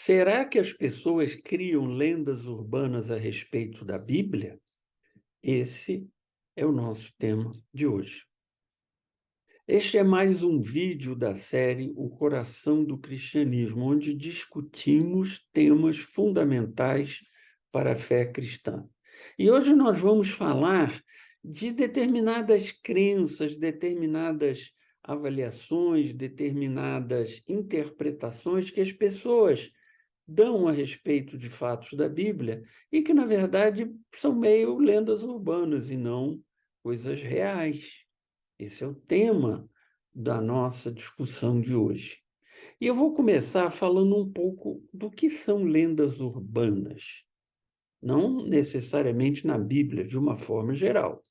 Será que as pessoas criam lendas urbanas a respeito da Bíblia? Esse é o nosso tema de hoje. Este é mais um vídeo da série O Coração do Cristianismo, onde discutimos temas fundamentais para a fé cristã. E hoje nós vamos falar de determinadas crenças, determinadas avaliações, determinadas interpretações que as pessoas dão a respeito de fatos da Bíblia e que, na verdade, são meio lendas urbanas e não coisas reais. Esse é o tema da nossa discussão de hoje. E eu vou começar falando um pouco do que são lendas urbanas, não necessariamente na Bíblia, de uma forma geral.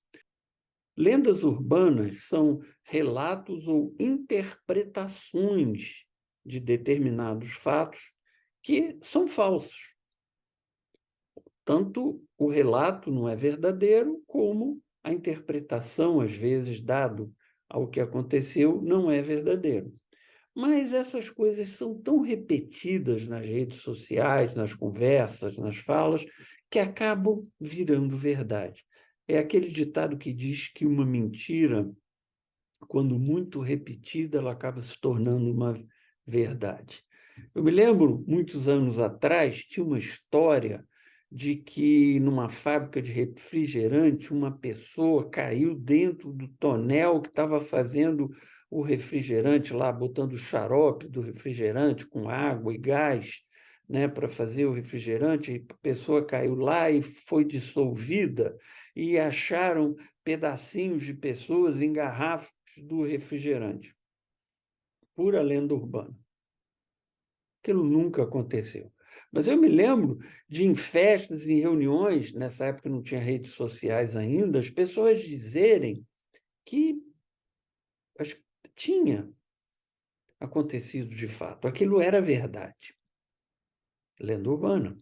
Lendas urbanas são relatos ou interpretações de determinados fatos que são falsos. Tanto o relato não é verdadeiro, como a interpretação, às vezes, dado ao que aconteceu, não é verdadeiro. Mas essas coisas são tão repetidas nas redes sociais, nas conversas, nas falas, que acabam virando verdade. É aquele ditado que diz que uma mentira, quando muito repetida, ela acaba se tornando uma verdade. Eu me lembro, muitos anos atrás, tinha uma história de que numa fábrica de refrigerante, uma pessoa caiu dentro do tonel que estava fazendo o refrigerante lá, botando o xarope do refrigerante com água e gás, né, para fazer o refrigerante, e a pessoa caiu lá e foi dissolvida, e acharam pedacinhos de pessoas em garrafas do refrigerante. Pura lenda urbana. Aquilo nunca aconteceu. Mas eu me lembro de, em festas, em reuniões, nessa época não tinha redes sociais ainda, as pessoas dizerem que tinha acontecido de fato. Aquilo era verdade. Lenda urbana.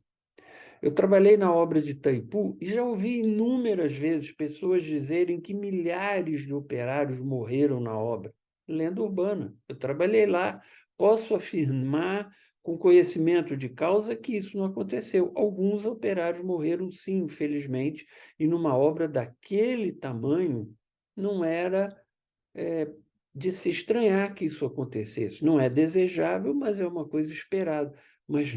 Eu trabalhei na obra de Itaipu e já ouvi inúmeras vezes pessoas dizerem que milhares de operários morreram na obra. Lenda urbana. Eu trabalhei lá, posso afirmar com conhecimento de causa que isso não aconteceu. Alguns operários morreram, sim, infelizmente, e numa obra daquele tamanho não era de se estranhar que isso acontecesse. Não é desejável, mas é uma coisa esperada. Mas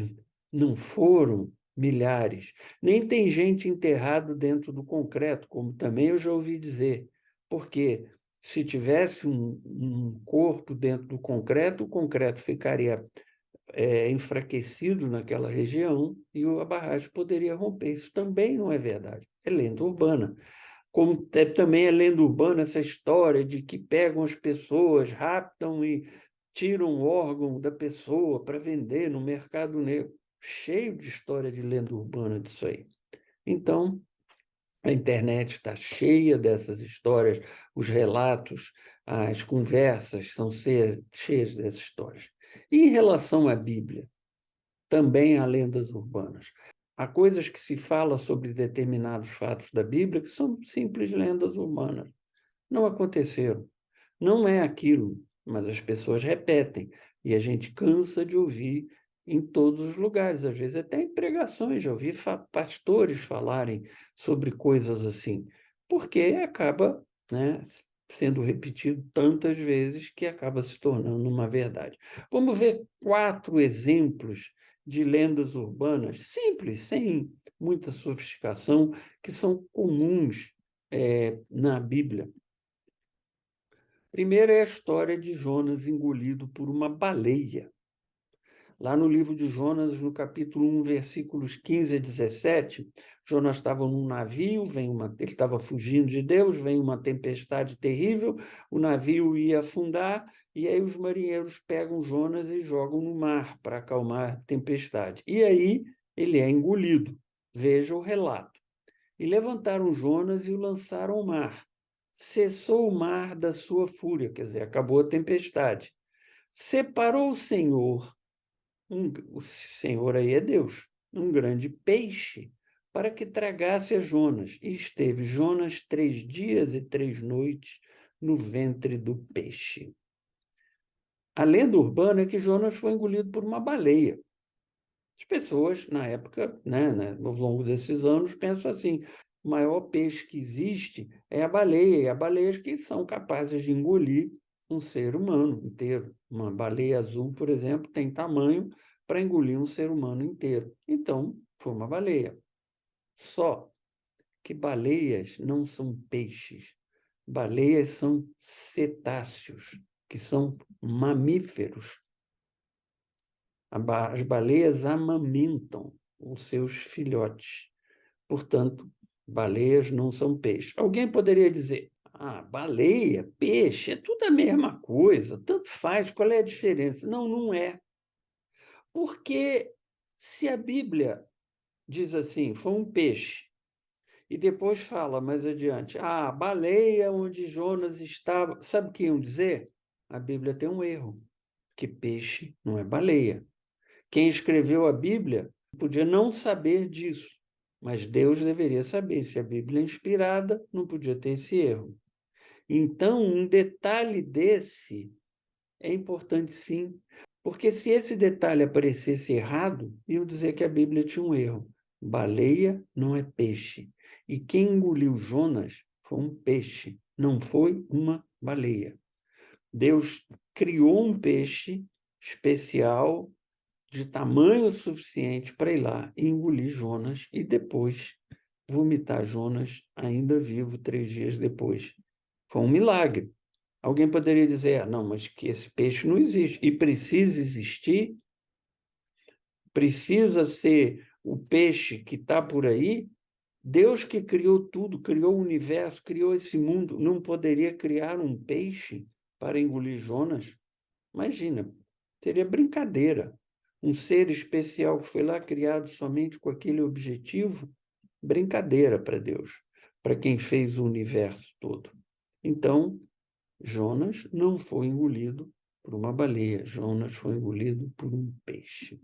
não foram milhares. Nem tem gente enterrado dentro do concreto, como também eu já ouvi dizer. Porque se tivesse um corpo dentro do concreto, o concreto ficaria enfraquecido naquela região e a barragem poderia romper. Isso também não é verdade. É lenda urbana. Como também é lenda urbana essa história de que pegam as pessoas, raptam e tiram o órgão da pessoa para vender no mercado negro. Cheio de história de lenda urbana disso aí. Então, a internet está cheia dessas histórias, os relatos, as conversas são cheias dessas histórias. E em relação à Bíblia, também há lendas urbanas. Há coisas que se fala sobre determinados fatos da Bíblia que são simples lendas urbanas. Não aconteceram. Não é aquilo, mas as pessoas repetem. E a gente cansa de ouvir em todos os lugares. Às vezes até em pregações, já ouvi pastores falarem sobre coisas assim. Porque acaba, né, sendo repetido tantas vezes que acaba se tornando uma verdade. Vamos ver 4 exemplos de lendas urbanas simples, sem muita sofisticação, que são comuns na Bíblia. Primeiro é a história de Jonas engolido por uma baleia. Lá no livro de Jonas, no capítulo 1, versículos 15 a 17, Jonas estava num navio, ele estava fugindo de Deus, vem uma tempestade terrível, o navio ia afundar, e aí os marinheiros pegam Jonas e jogam no mar para acalmar a tempestade. E aí ele é engolido. Veja o relato. E levantaram Jonas e o lançaram ao mar. Cessou o mar da sua fúria, quer dizer, acabou a tempestade. Separou o Senhor, o Senhor aí é Deus, um grande peixe, para que tragasse a Jonas. E esteve Jonas 3 dias e 3 noites no ventre do peixe. A lenda urbana é que Jonas foi engolido por uma baleia. As pessoas, na época, né, ao longo desses anos, pensam assim: o maior peixe que existe é a baleia, e há baleias que são capazes de engolir um ser humano inteiro. Uma baleia azul, por exemplo, tem tamanho para engolir um ser humano inteiro. Então, foi uma baleia. Só que baleias não são peixes. Baleias são cetáceos, que são mamíferos. As baleias amamentam os seus filhotes. Portanto, baleias não são peixes. Alguém poderia dizer: ah, baleia, peixe, é tudo a mesma coisa, tanto faz, qual é a diferença? Não, não é. Porque se a Bíblia diz assim, foi um peixe, e depois fala mais adiante, a baleia onde Jonas estava, sabe o que iam dizer? A Bíblia tem um erro, que peixe não é baleia. Quem escreveu a Bíblia podia não saber disso, mas Deus deveria saber. Se a Bíblia é inspirada, não podia ter esse erro. Então, um detalhe desse é importante sim, porque se esse detalhe aparecesse errado, iam dizer que a Bíblia tinha um erro. Baleia não é peixe. E quem engoliu Jonas foi um peixe, não foi uma baleia. Deus criou um peixe especial de tamanho suficiente para ir lá e engolir Jonas e depois vomitar Jonas ainda vivo 3 dias depois. Foi um milagre. Alguém poderia dizer, ah, não, mas que esse peixe não existe. E precisa existir? Precisa ser o peixe que está por aí? Deus que criou tudo, criou o universo, criou esse mundo, não poderia criar um peixe para engolir Jonas? Imagina, seria brincadeira. Um ser especial que foi lá criado somente com aquele objetivo, brincadeira para Deus, para quem fez o universo todo. Então, Jonas não foi engolido por uma baleia, Jonas foi engolido por um peixe.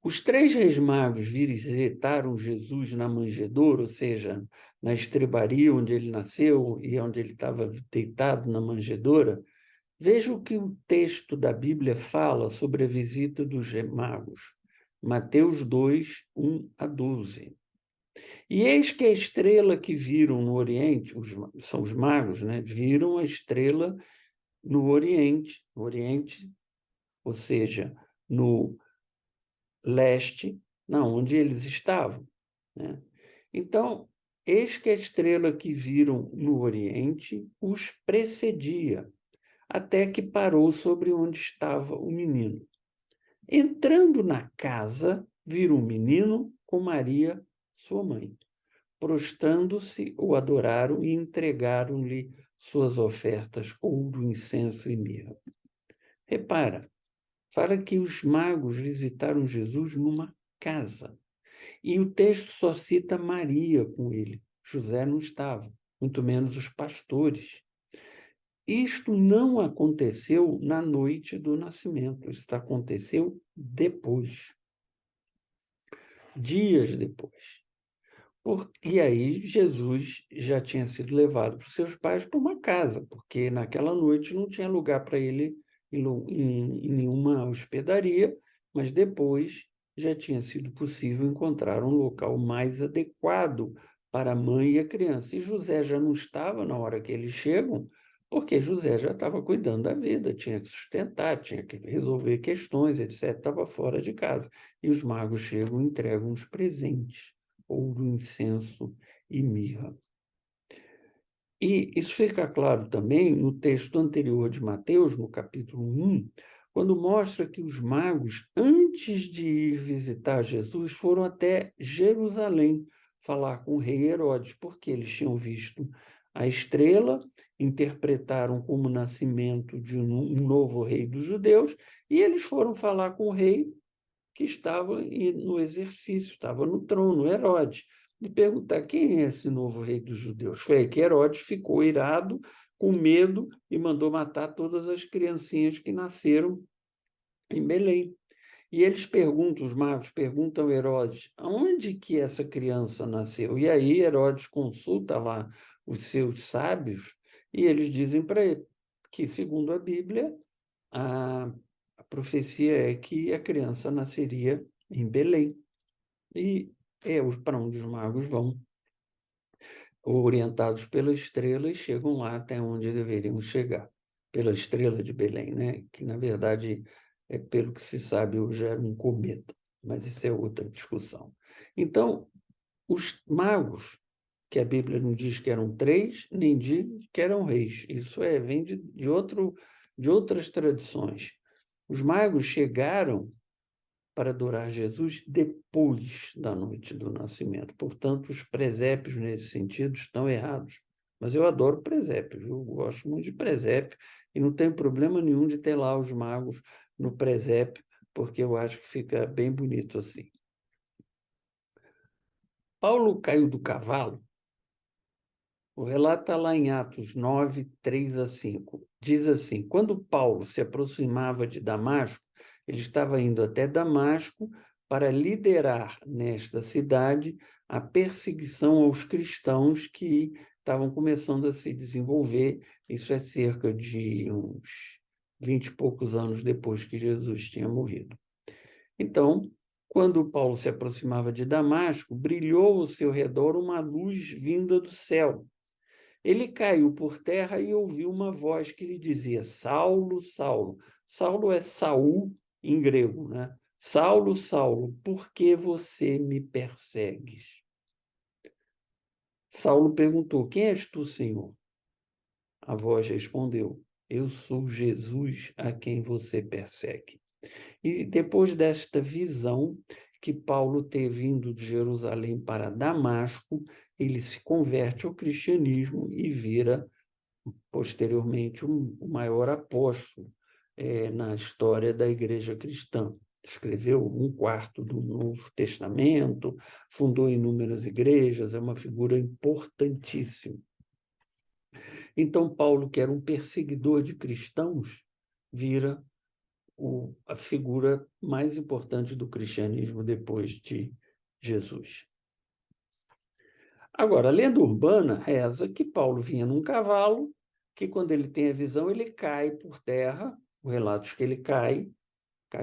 Os 3 reis magos visitaram Jesus na manjedoura, ou seja, na estrebaria onde ele nasceu e onde ele estava deitado na manjedoura. Veja o que o texto da Bíblia fala sobre a visita dos magos. Mateus 2, 1-12. E eis que a estrela que viram no Oriente, são os magos, né? Viram a estrela no Oriente, ou seja, no leste, na onde eles estavam, né? Então, eis que a estrela que viram no Oriente os precedia, até que parou sobre onde estava o menino. Entrando na casa, viram o menino com Maria, sua mãe. Prostrando-se, o adoraram e entregaram-lhe suas ofertas, ouro, incenso e mirra. Repara, fala que os magos visitaram Jesus numa casa. E o texto só cita Maria com ele. José não estava, muito menos os pastores. Isto não aconteceu na noite do nascimento, isso aconteceu depois, dias depois. E aí Jesus já tinha sido levado por seus pais para uma casa, porque naquela noite não tinha lugar para ele em nenhuma hospedaria, mas depois já tinha sido possível encontrar um local mais adequado para a mãe e a criança. E José já não estava na hora que eles chegam, porque José já estava cuidando da vida, tinha que sustentar, tinha que resolver questões, etc. Estava fora de casa. E os magos chegam e entregam uns presentes, ouro, incenso e mirra. E isso fica claro também no texto anterior de Mateus, no capítulo 1, quando mostra que os magos, antes de ir visitar Jesus, foram até Jerusalém falar com o rei Herodes, porque eles tinham visto a estrela, interpretaram como o nascimento de um novo rei dos judeus, e eles foram falar com o rei que estava no exercício, estava no trono, Herodes, e perguntar quem é esse novo rei dos judeus. Foi aí que Herodes ficou irado, com medo, e mandou matar todas as criancinhas que nasceram em Belém. E eles perguntam, os magos perguntam a Herodes, aonde que essa criança nasceu? E aí Herodes consulta lá os seus sábios, e eles dizem para ele que, segundo a Bíblia, a profecia é que a criança nasceria em Belém. E é para onde os magos vão, orientados pela estrela, e chegam lá até onde deveriam chegar, pela estrela de Belém, né? Que, na verdade, pelo que se sabe, hoje era um cometa, mas isso é outra discussão. Então, os magos, que a Bíblia não diz que eram 3, nem diz que eram reis. Isso vem de outras tradições. Os magos chegaram para adorar Jesus depois da noite do nascimento. Portanto, os presépios, nesse sentido, estão errados. Mas eu adoro presépios, eu gosto muito de presépio, e não tenho problema nenhum de ter lá os magos no presépio, porque eu acho que fica bem bonito assim. Paulo caiu do cavalo. O relato está lá em Atos 9, 3 a 5. Diz assim: quando Paulo se aproximava de Damasco, ele estava indo até Damasco para liderar nesta cidade a perseguição aos cristãos que estavam começando a se desenvolver. Isso é cerca de uns 20 e poucos anos depois que Jesus tinha morrido. Então, quando Paulo se aproximava de Damasco, brilhou ao seu redor uma luz vinda do céu. Ele caiu por terra e ouviu uma voz que lhe dizia: Saulo, Saulo. Saulo é Saul em grego, né? Saulo, Saulo, por que você me persegues? Saulo perguntou: quem és tu, Senhor? A voz respondeu: eu sou Jesus a quem você persegue. E depois desta visão que Paulo teve indo de Jerusalém para Damasco, ele se converte ao cristianismo e vira posteriormente o maior apóstolo na história da Igreja cristã. Escreveu 1/4 do Novo Testamento, fundou inúmeras igrejas, é uma figura importantíssima. Então, Paulo, que era um perseguidor de cristãos, vira a figura mais importante do cristianismo depois de Jesus. Agora, a lenda urbana reza que Paulo vinha num cavalo, que quando ele tem a visão, ele cai por terra, o relato diz que ele cai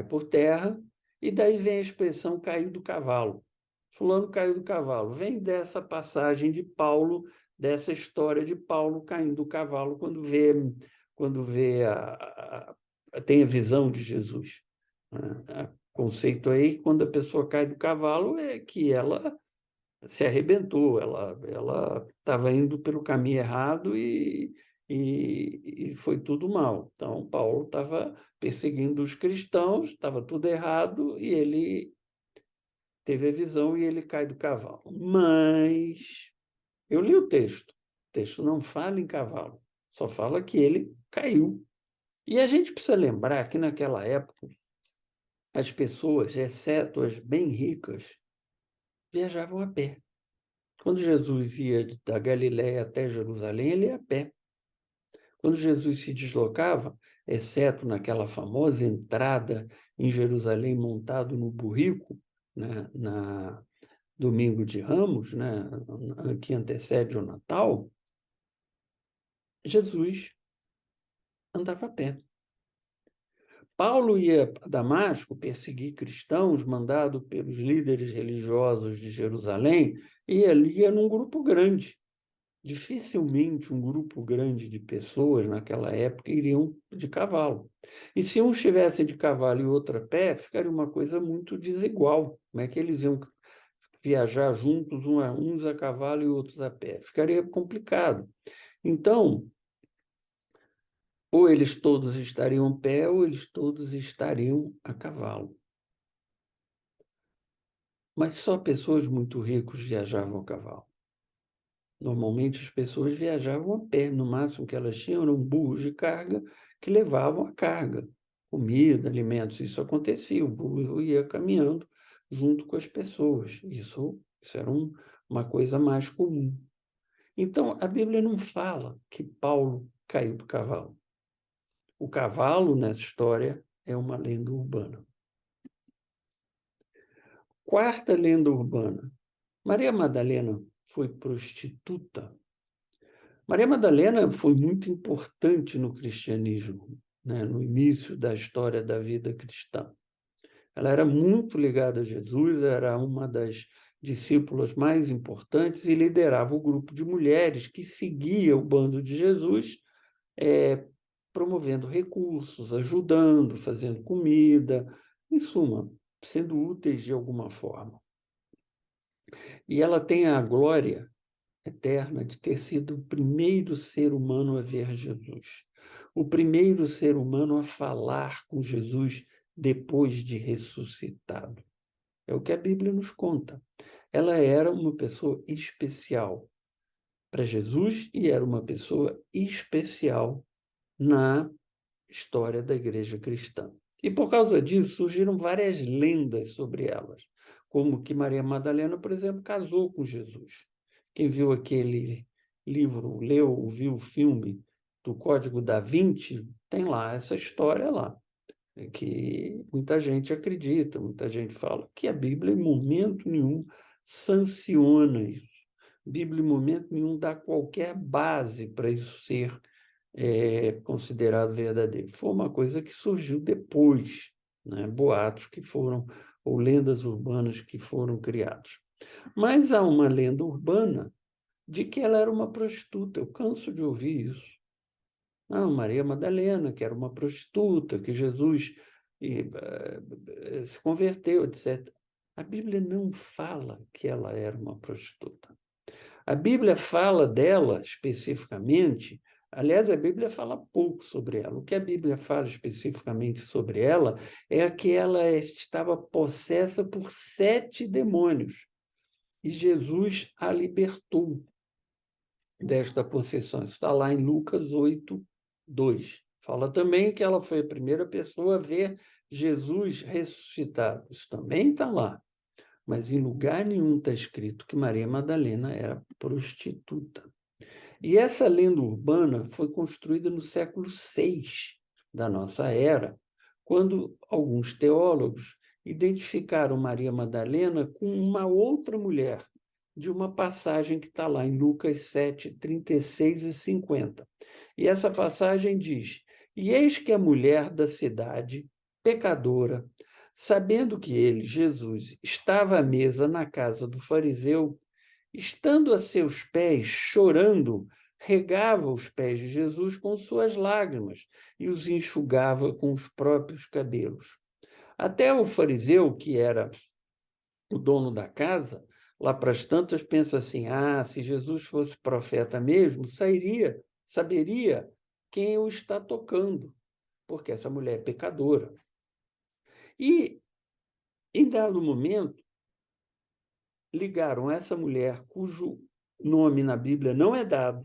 por terra, e daí vem a expressão caiu do cavalo. Fulano caiu do cavalo. Vem dessa passagem de Paulo, dessa história de Paulo caindo do cavalo quando tem a visão de Jesus. O conceito aí, quando a pessoa cai do cavalo, é que ela se arrebentou, ela estava indo pelo caminho errado e foi tudo mal. Então, Paulo estava perseguindo os cristãos, estava tudo errado, e ele teve a visão e ele cai do cavalo. Mas eu li o texto não fala em cavalo, só fala que ele caiu. E a gente precisa lembrar que naquela época as pessoas, exceto as bem ricas, viajavam a pé. Quando Jesus ia da Galiléia até Jerusalém, ele ia a pé. Quando Jesus se deslocava, exceto naquela famosa entrada em Jerusalém montado no burrico, né, na Domingo de Ramos, né, que antecede o Natal, Jesus andava a pé. Paulo ia a Damasco perseguir cristãos, mandado pelos líderes religiosos de Jerusalém, e ele ia num grupo grande. Dificilmente um grupo grande de pessoas naquela época iriam de cavalo. E se um estivesse de cavalo e outro a pé, ficaria uma coisa muito desigual. Como é que eles iam viajar juntos, uns a cavalo e outros a pé? Ficaria complicado. Então, ou eles todos estariam a pé, ou eles todos estariam a cavalo. Mas só pessoas muito ricas viajavam a cavalo. Normalmente as pessoas viajavam a pé, no máximo que elas tinham eram burros de carga que levavam a carga, comida, alimentos. Isso acontecia, o burro ia caminhando junto com as pessoas. Isso era uma coisa mais comum. Então, a Bíblia não fala que Paulo caiu do cavalo. O cavalo, nessa história, é uma lenda urbana. Quarta lenda urbana. Maria Madalena foi prostituta. Maria Madalena foi muito importante no cristianismo, né, no início da história da vida cristã. Ela era muito ligada a Jesus, era uma das discípulas mais importantes e liderava o grupo de mulheres que seguia o bando de Jesus, promovendo recursos, ajudando, fazendo comida, em suma, sendo úteis de alguma forma. E ela tem a glória eterna de ter sido o primeiro ser humano a ver Jesus, o primeiro ser humano a falar com Jesus depois de ressuscitado. É o que a Bíblia nos conta. Ela era uma pessoa especial para Jesus e era uma pessoa especial na história da igreja cristã. E por causa disso surgiram várias lendas sobre elas, como que Maria Madalena, por exemplo, casou com Jesus. Quem viu aquele livro, leu, viu o filme do Código da Vinci, tem lá essa história lá, que muita gente acredita, muita gente fala que a Bíblia em momento nenhum sanciona isso. A Bíblia em momento nenhum dá qualquer base para isso ser considerado verdadeiro. Foi uma coisa que surgiu depois, né? Boatos que foram, ou lendas urbanas que foram criados. Mas há uma lenda urbana de que ela era uma prostituta. Eu canso de ouvir isso. Não, Maria Madalena, que era uma prostituta, que Jesus se converteu, etc. A Bíblia não fala que ela era uma prostituta. A Bíblia fala dela especificamente, aliás, a Bíblia fala pouco sobre ela. O que a Bíblia fala especificamente sobre ela é que ela estava possessa por 7 demônios e Jesus a libertou desta possessão. Isso está lá em Lucas 8:2. Fala também que ela foi a primeira pessoa a ver Jesus ressuscitado. Isso também está lá. Mas em lugar nenhum está escrito que Maria Madalena era prostituta. E essa lenda urbana foi construída no século VI da nossa era, quando alguns teólogos identificaram Maria Madalena com uma outra mulher, de uma passagem que está lá em Lucas 7, 36 e 50. E essa passagem diz: E eis que a mulher da cidade, pecadora, sabendo que ele, Jesus, estava à mesa na casa do fariseu, estando a seus pés, chorando, regava os pés de Jesus com suas lágrimas e os enxugava com os próprios cabelos. Até o fariseu, que era o dono da casa, lá para as tantas, pensa assim: se Jesus fosse profeta mesmo, saberia quem o está tocando, porque essa mulher é pecadora. E, em dado momento, ligaram essa mulher, cujo nome na Bíblia não é dado,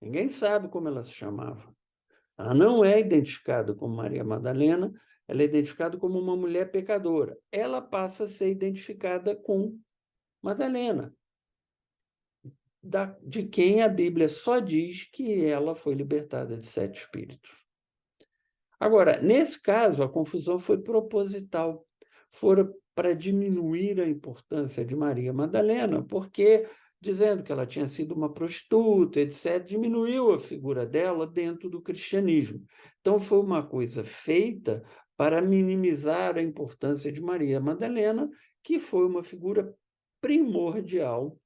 ninguém sabe como ela se chamava. Ela não é identificada como Maria Madalena, ela é identificada como uma mulher pecadora. Ela passa a ser identificada com Madalena, de quem a Bíblia só diz que ela foi libertada de 7 espíritos. Agora, nesse caso, a confusão foi proposital. Fora para diminuir a importância de Maria Madalena, porque, dizendo que ela tinha sido uma prostituta, etc., diminuiu a figura dela dentro do cristianismo. Então, foi uma coisa feita para minimizar a importância de Maria Madalena, que foi uma figura primordial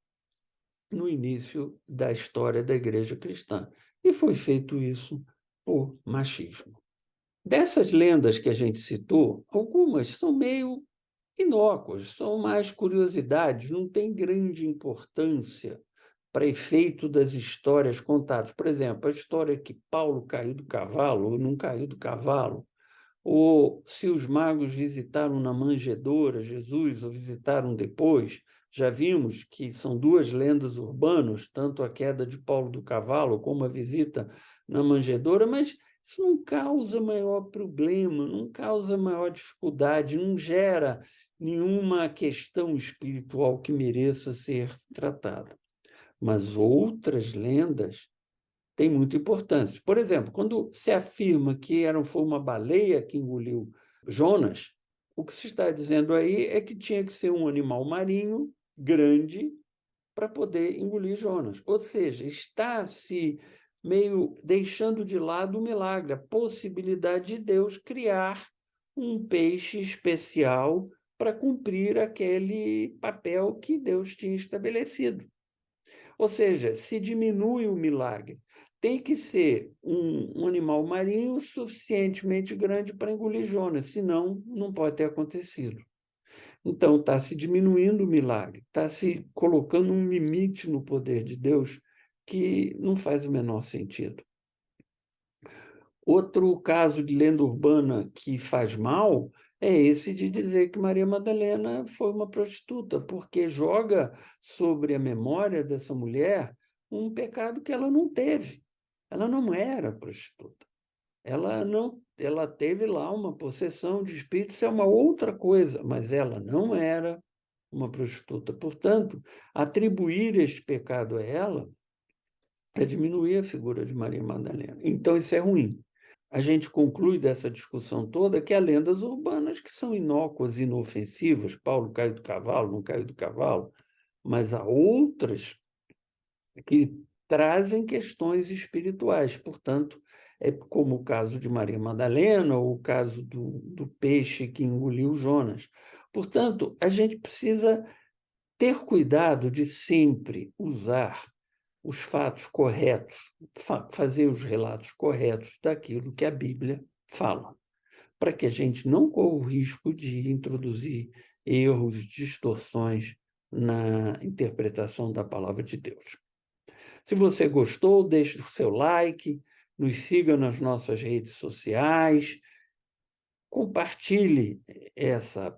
no início da história da Igreja cristã. E foi feito isso por machismo. Dessas lendas que a gente citou, algumas são meio inócuas, são mais curiosidades, não têm grande importância para efeito das histórias contadas. Por exemplo, a história que Paulo caiu do cavalo ou não caiu do cavalo, ou se os magos visitaram na manjedoura Jesus ou visitaram depois. Já vimos que são 2 lendas urbanas, tanto a queda de Paulo do cavalo como a visita na manjedoura, mas isso não causa maior problema, não causa maior dificuldade, não gera nenhuma questão espiritual que mereça ser tratada. Mas outras lendas têm muita importância. Por exemplo, quando se afirma que foi uma baleia que engoliu Jonas, o que se está dizendo aí é que tinha que ser um animal marinho grande para poder engolir Jonas. Ou seja, está se meio deixando de lado o milagre, a possibilidade de Deus criar um peixe especial para cumprir aquele papel que Deus tinha estabelecido. Ou seja, se diminui o milagre. Tem que ser um animal marinho suficientemente grande para engolir Jonas, senão não pode ter acontecido. Então, está se diminuindo o milagre, está se colocando um limite no poder de Deus que não faz o menor sentido. Outro caso de lenda urbana que faz mal é esse de dizer que Maria Madalena foi uma prostituta, porque joga sobre a memória dessa mulher um pecado que ela não teve. Ela não era prostituta. Ela teve lá uma possessão de espírito, isso é uma outra coisa, mas ela não era uma prostituta. Portanto, atribuir este pecado a ela é diminuir a figura de Maria Madalena. Então, isso é ruim. A gente conclui dessa discussão toda que há lendas urbanas que são inócuas, inofensivas. Paulo caiu do cavalo, não caiu do cavalo, mas há outras que trazem questões espirituais. Portanto, é como o caso de Maria Madalena ou o caso do peixe que engoliu Jonas. Portanto, a gente precisa ter cuidado de sempre usar os fatos corretos, fazer os relatos corretos daquilo que a Bíblia fala, para que a gente não corra o risco de introduzir erros, distorções na interpretação da palavra de Deus. Se você gostou, deixe o seu like, nos siga nas nossas redes sociais, compartilhe essa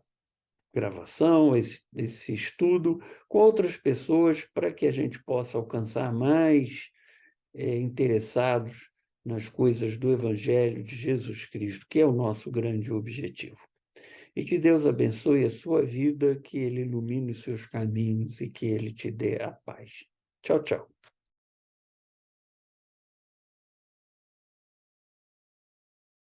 gravação, esse estudo com outras pessoas para que a gente possa alcançar mais interessados nas coisas do Evangelho de Jesus Cristo, que é o nosso grande objetivo. E que Deus abençoe a sua vida, que Ele ilumine os seus caminhos e que Ele te dê a paz. Tchau, tchau.